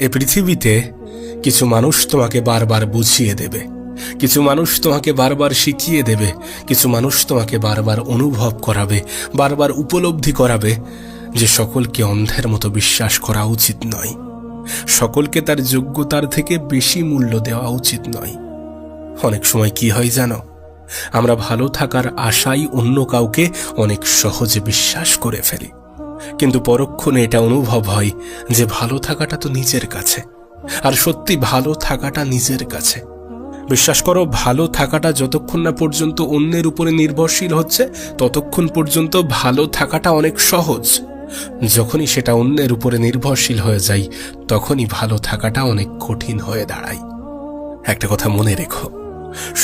এ পৃথিবীতে কিছু মানুষ তোমাকে বারবার বুঝিয়ে দেবে, কিছু মানুষ তোমাকে বারবার শিখিয়ে দেবে, কিছু মানুষ তোমাকে বারবার অনুভব করাবে, বারবার উপলব্ধি করাবে যে সকলকে অন্ধের মতো বিশ্বাস করা উচিত নয়, সকলকে তার যোগ্যতার থেকে বেশি মূল্য দেওয়া উচিত নয়। অনেক সময় কি হয় জানো, আমরা ভালো থাকার আশায় অন্য কাউকে অনেক সহজে বিশ্বাস করে ফেলি, কিন্তু পরক্ষণে এটা অনুভব হয় যে ভালো থাকাটা তো নিজের কাছে, আর সত্যি ভালো থাকাটা নিজের কাছে। বিশ্বাস করো, ভালো থাকাটা যতক্ষণ না পর্যন্ত অন্যের উপরে নির্ভরশীল হচ্ছে ততক্ষণ পর্যন্ত ভালো থাকাটা অনেক সহজ। যখনই সেটা অন্যের উপরে নির্ভরশীল হয়ে যায় তখনই ভালো থাকাটা অনেক কঠিন হয়ে দাঁড়ায়। একটা কথা মনে রেখো,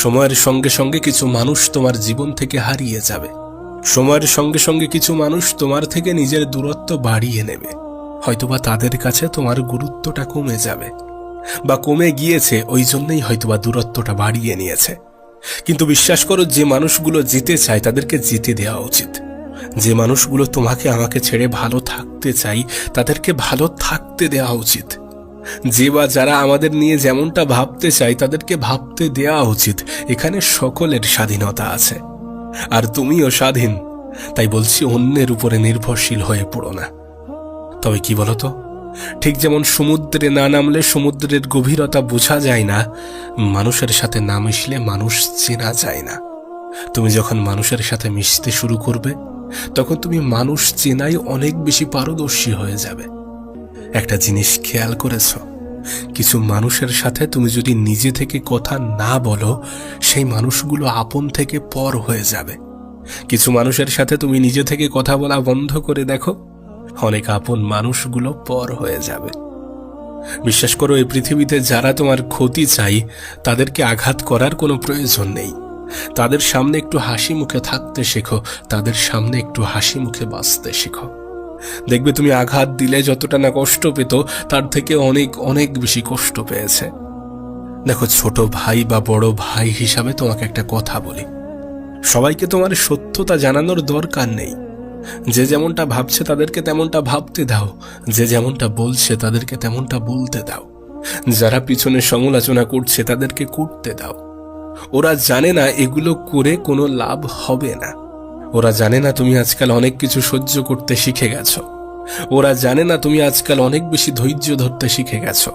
সময়ের সঙ্গে সঙ্গে কিছু মানুষ তোমার জীবন থেকে হারিয়ে যাবে, সময়ের সঙ্গে সঙ্গে কিছু মানুষ তোমার থেকে নিজের দূরত্ব বাড়িয়ে নেবে। হয়তোবা তাদের কাছে তোমার গুরুত্বটা কমে যাবে, বা কমে গিয়েছে, ওই জন্যই হয়তোবা দূরত্বটা বাড়িয়ে নিয়েছে। কিন্তু বিশ্বাস করো, যে মানুষগুলো যেতে চায় তাদেরকে যেতে দেওয়া উচিত। যে মানুষগুলো তোমাকে আমাকে ছেড়ে ভালো থাকতে চাই তাদেরকে ভালো থাকতে দেওয়া উচিত। যে বা যারা আমাদের নিয়ে যেমনটা ভাবতে চাই তাদেরকে ভাবতে দেওয়া উচিত। এখানে সকলের স্বাধীনতা আছে, আর তুমিও স্বাধীন। তাই বলছি, অন্যের উপরে নির্ভরশীল হয়ে পড়ো না। তবে কি বলতো, ঠিক যেমন সমুদ্রে না নামলে সমুদ্রের গভীরতা বোঝা যায় না, মানুষের সাথে না মিশলে মানুষ চেনা যায় না। তুমি যখন মানুষের সাথে মিশতে শুরু করবে তখন তুমি মানুষ চেনাই অনেক বেশি পারদর্শী হয়ে যাবে। একটা জিনিস খেয়াল করেছ, কিছু মানুষের সাথে তুমি যদি নিজে থেকে কথা না বলো সেই মানুষগুলো আপন থেকে পর হয়ে যাবে। কিছু মানুষের সাথে তুমি নিজে থেকে কথা বলা বন্ধ করে দেখো, অনেক আপন মানুষগুলো পর হয়ে যাবে। বিশ্বাস করো, এই পৃথিবীতে যারা তোমার ক্ষতি চাই তাদেরকে আঘাত করার কোনো প্রয়োজন নেই। তাদের সামনে একটু হাসি মুখে থাকতে শেখো, তাদের সামনে একটু হাসি মুখে বাঁচতে শেখো। দেখবে তুমি আঘাত দিলে যতটা না কষ্ট পেত তার থেকে অনেক অনেক বেশি কষ্ট পেয়েছে। দেখো, ছোট ভাই বা বড় ভাই হিসাবে তোমাকে একটা কথা বলি, সবাইকে তোমার সত্যতা জানানোর দরকার নেই। যে যেমনটা ভাবছে তাদেরকে তেমনটা ভাবতে দাও, যে যেমনটা বলছে তাদেরকে তেমনটা বলতে দাও, যারা পিছনে সমালোচনা করছে তাদেরকে করতে দাও। ওরা জানে না এগুলো করে কোনো লাভ হবে না। ওরা জানে না তুমি আজকাল অনেক কিছু সহ্য করতে শিখে গেছো। ওরা জানে না তুমি আজকাল অনেক বেশি ধৈর্য ধরতে শিখে গেছো।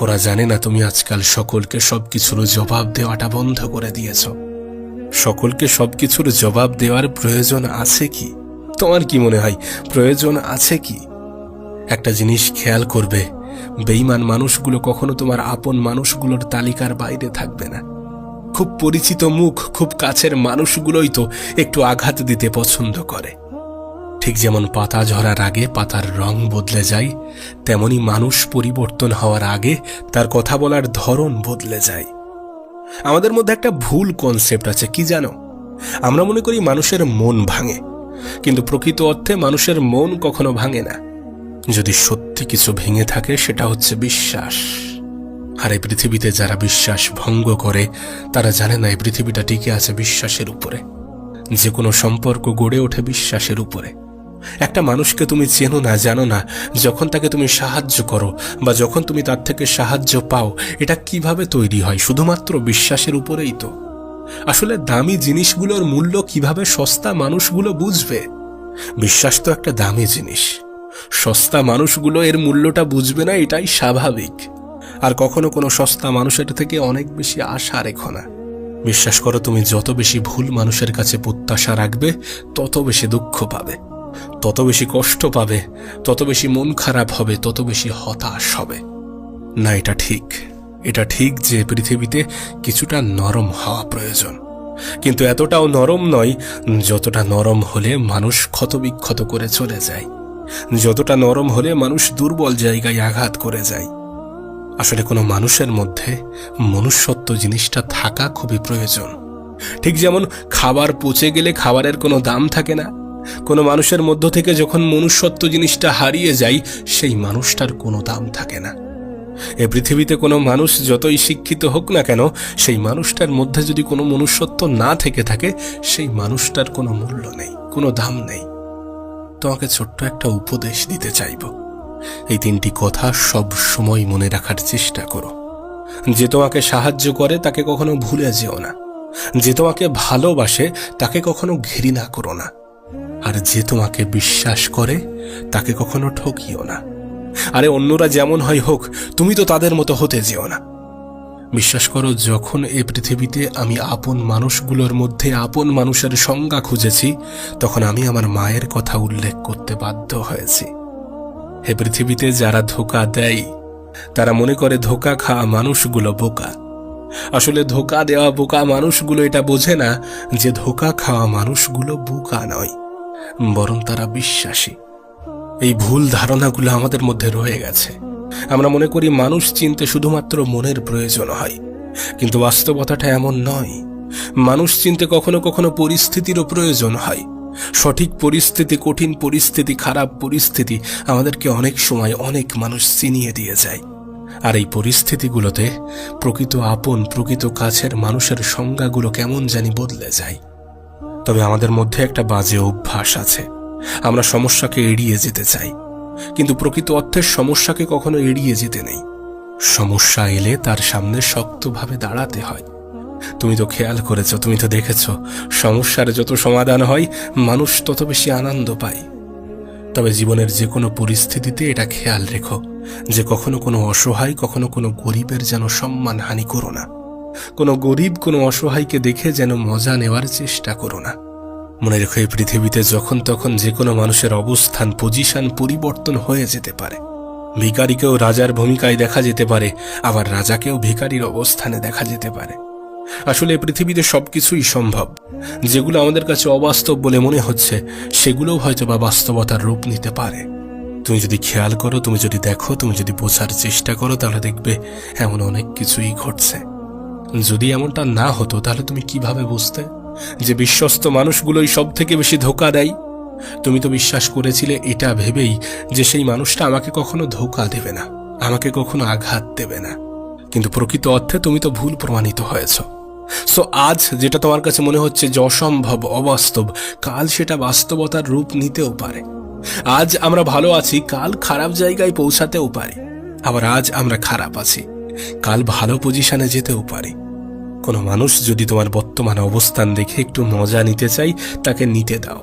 ওরা জানে না তুমি আজকাল সকলকে সবকিছুর জবাব দেওয়াটা বন্ধ করে দিয়েছ। সকলকে সবকিছুর জবাব দেওয়ার প্রয়োজন আছে কি? তোমার কি মনে হয় প্রয়োজন আছে কি? একটা জিনিস খেয়াল করবে, বেঈমান মানুষগুলো কখনো তোমার আপন মানুষগুলোর তালিকার বাইরে থাকবে না। খুব পরিচিত মুখ, খুব কাছের মানুষগুলোই তো একটু আঘাত দিতে পছন্দ করে। ঠিক যেমন পাতা ঝরার আগে পাতার রং বদলে যায়, তেমনি মানুষ পরিবর্তন হওয়ার আগে তার কথা বলার ধরন বদলে যায়। আমাদের মধ্যে একটা ভুল কনসেপ্ট আছে, কি জানো? আমরা মনে করি মানুষের মন ভাঙে, কিন্তু প্রকৃত অর্থে মানুষের মন কখনো ভাঙে না। যদি সত্যি কিছু ভেঙে থাকে সেটা হচ্ছে বিশ্বাস। আর এই পৃথিবীতে যারা বিশ্বাস ভঙ্গ করে তারা জানে না এই পৃথিবীটা টিকে আছে বিশ্বাসের উপরে। যে কোনো সম্পর্ক গড়ে ওঠে বিশ্বাসের উপরে। একটা মানুষকে তুমি চেনো না, জানো না, যখন তাকে তুমি সাহায্য করো বা যখন তুমি তার থেকে সাহায্য পাও, এটা কিভাবে তৈরি হয়? শুধুমাত্র বিশ্বাসের উপরেই তো। আসলে দামি জিনিসগুলোর মূল্য কিভাবে সস্তা মানুষগুলো বুঝবে? বিশ্বাস তো একটা দামি জিনিস, সস্তা মানুষগুলো এর মূল্যটা বুঝবে না, এটাই স্বাভাবিক। আর কখনো কোনো সস্তা মানুষের থেকে অনেক বেশি আশা রেখো না। বিশ্বাস করো, তুমি যত বেশি ভুল মানুষের কাছে প্রত্যাশা রাখবে তত বেশি দুঃখ পাবে, তত বেশি কষ্ট পাবে, তত বেশি মন খারাপ হবে, তত বেশি হতাশ হবে। না, এটা ঠিক যে পৃথিবীতে কিছুটা নরম হওয়া প্রয়োজন, কিন্তু এতটাও নরম নয় যতটা নরম হলে মানুষ ক্ষতবিক্ষত করে চলে যায়, যতটা নরম হলে মানুষ দুর্বল জায়গায় আঘাত করে যায়। আসলে কোনো মানুষের মধ্যে মনুষ্যত্ব জিনিসটা থাকা খুবই প্রয়োজন। ঠিক যেমন খাবার পচে গেলে খাবারের কোনো দাম থাকে না, কোনো মানুষের মধ্য থেকে যখন মনুষ্যত্ব জিনিসটা হারিয়ে যায় সেই মানুষটার কোনো দাম থাকে না। এ পৃথিবীতে কোনো মানুষ যতই শিক্ষিত হোক না কেন, সেই মানুষটার মধ্যে যদি কোনো মনুষ্যত্ব না থেকে থাকে সেই মানুষটার কোনো মূল্য নেই, কোনো দাম নেই। তোমাকে ছোট্ট একটা উপদেশ দিতে চাইব, এই তিনটি কথা সব সময় মনে রাখার চেষ্টা করো। যে তোমাকে সাহায্য করে তাকে কখনো ভুলে যেও না, যে তোমাকে ভালোবাসে তাকে কখনো ঘৃণা করো না, আর যে তোমাকে বিশ্বাস করে তাকে কখনো ঠকিও না। আরে অন্যরা যেমন হয় হোক, তুমি তো তাদের মতো হতে যেও না। বিশ্বাস করো, যখন এই পৃথিবীতে আমি আপন মানুষগুলোর মধ্যে আপন মানুষের সংজ্ঞা খুঁজেছি, তখন আমি আমার মায়ের কথা উল্লেখ করতে বাধ্য হয়েছি। হে পৃথিবীতে যারা ধোঁকা দেয়, তারা মনে করে ধোঁকা খাওয়া মানুষগুলো বোকা। আসলে ধোঁকা দেওয়া বোকা মানুষগুলো এটা বোঝে না যে ধোঁকা খাওয়া মানুষগুলো বোকা নয়, বরং তারা বিশ্বাসী। এই ভুল ধারণাগুলো আমাদের মধ্যে রয়ে গেছে। আমরা মনে করি মানুষ চিনতে শুধুমাত্র মনের প্রয়োজন হয়, কিন্তু বাস্তবতাটা এমন নয়। মানুষ চিনতে কখনো কখনো পরিস্থিতিরও প্রয়োজন হয়। সঠিক পরিস্থিতি, কঠিন পরিস্থিতি, খারাপ পরিস্থিতি আমাদেরকে অনেক সময় অনেক মানুষ চিনিয়ে দিয়ে যায়। আর এই পরিস্থিতিগুলোতে প্রকৃত আপন, প্রকৃত কাছের মানুষের সংজ্ঞাগুলো কেমন জানি বদলে যায়। তবে আমাদের মধ্যে একটা বাজে অভ্যাস আছে, আমরা সমস্যাকে এড়িয়ে যেতে চাই, কিন্তু প্রকৃত অর্থের সমস্যাকে কখনো এড়িয়ে যেতে নেই। সমস্যা এলে তার সামনে শক্তভাবে দাঁড়াতে হয়। তুমি তো খেয়াল করেছ, তুমি তো দেখেছ, সমস্যার যত সমাধান হয় মানুষ তত বেশি আনন্দ পায়। তবে জীবনের যে কোনো পরিস্থিতিতে এটা খেয়াল রেখো যে কখনো কোনো অসহায়, কখনো কোনো গরিবের যেন সম্মানহানি করো না। কোনো গরিব, কোনো অসহায়কে দেখে যেন মজা নেওয়ার চেষ্টা করো না। মনে রেখো, এই পৃথিবীতে যখন তখন যে কোনো মানুষের অবস্থান, পজিশন পরিবর্তন হয়ে যেতে পারে। ভিখারিকেও রাজার ভূমিকায় দেখা যেতে পারে, আবার রাজাকেও ভিখারির অবস্থানে দেখা যেতে পারে। আসলে পৃথিবীতে সবকিছুই সম্ভব। যেগুলো আমাদের কাছে অবাস্তব বলে মনে হচ্ছে, সেগুলোও হয়তো বা বাস্তবতার রূপ নিতে পারে। তুমি যদি খেয়াল করো, তুমি যদি দেখো, তুমি যদি বোঝার চেষ্টা করো, তাহলে দেখবে এমন অনেক কিছুই ঘটছে। যদি এমনটা না হতো, তাহলে তুমি কিভাবে বুঝতে যে বিশ্বস্ত মানুষগুলোই সব থেকে বেশি ধোঁকা দেয়? তুমি তো বিশ্বাস করেছিলে এটা ভেবেই যে সেই মানুষটা আমাকে কখনো ধোঁকা দেবে না, আমাকে কখনো আঘাত দেবে না। কিন্তু প্রকৃত অর্থে তুমি তো ভুল প্রমাণিত হয়েছ। সো আজ যেটা তোমার কাছে মনে হচ্ছে যে অসম্ভব, অবাস্তব, কাল সেটা বাস্তবতার রূপ নিতেও পারে। আজ আমরা ভালো আছি, কাল খারাপ জায়গায় পৌঁছাতেও পারি। আবার আজ আমরা খারাপ আছি, কাল ভালো পজিশনে যেতেও পারি। কোনো মানুষ যদি তোমার বর্তমান অবস্থান দেখে একটু মজা নিতে চাই, তাকে নিতে দাও।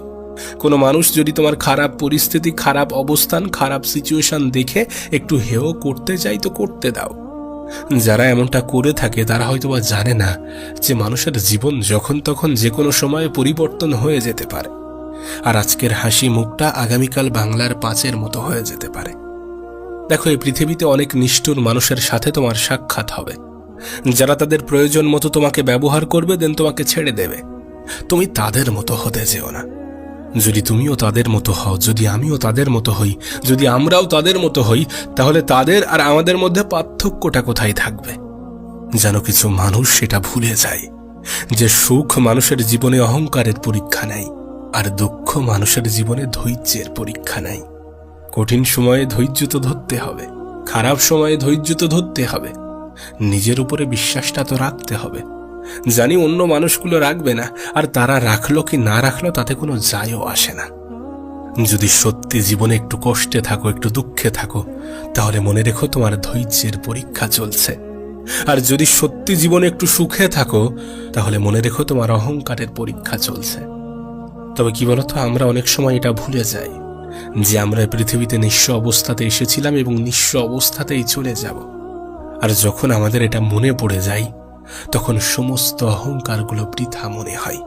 কোনো মানুষ যদি তোমার খারাপ পরিস্থিতি, খারাপ অবস্থান, খারাপ সিচুয়েশন দেখে একটু হেয় করতে চাই, তো করতে দাও। যারা এমনটা করে থাকে তারা হয়তোবা জানে না যে মানুষের জীবন যখন তখন যে কোনো সময়ে পরিবর্তন হয়ে যেতে পারে। আর আজকের হাসি মুখটা আগামীকাল বাংলার 5-এর মতো হয়ে যেতে পারে। দেখো, এই পৃথিবীতে অনেক নিষ্ঠুর মানুষের সাথে তোমার সাক্ষাৎ হবে, যারা তাদের প্রয়োজন মতো তোমাকে ব্যবহার করবে, দেন তোমাকে ছেড়ে দেবে। তুমি তাদের মতো হতে যেও না। যদি তুমিও তাদের মতো হও, যদি আমিও তাদের মতো হই, যদি আমরাও তাদের মতো হই, তাহলে তাদের আর আমাদের মধ্যে পার্থক্যটা কোথায় থাকবে? যেন কিছু মানুষ সেটা ভুলে যায় যে সুখ মানুষের জীবনে অহংকারের পরীক্ষা নেয়, আর দুঃখ মানুষের জীবনে ধৈর্যের পরীক্ষা নেয়। কঠিন সময়ে ধৈর্য তো ধরতে হবে, খারাপ সময়ে ধৈর্য তো ধরতে হবে, নিজের উপরে বিশ্বাসটা তো রাখতে হবে। জানি অন্য মানুষগুলো রাখবে না, আর তারা রাখলো কি না রাখলো তাতে কোনো যায়ও আসে না। যদি সত্যি জীবনে একটু কষ্টে থাকো, একটু দুঃখে থাকো, তাহলে মনে রেখো তোমার ধৈর্যের পরীক্ষা চলছে। আর যদি সত্যি জীবনে একটু সুখে থাকো, তাহলে মনে রেখো তোমার অহংকারের পরীক্ষা চলছে। তবে কি বলতো, আমরা অনেক সময় এটা ভুলে যাই যে আমরা পৃথিবীতে নিঃস্ব অবস্থাতে এসেছিলাম এবং নিঃস্ব অবস্থাতেই চলে যাব। আর যখন আমাদের এটা মনে পড়ে যায়, তখন সমস্ত অহংকারগুলো বৃথা মনে হয়।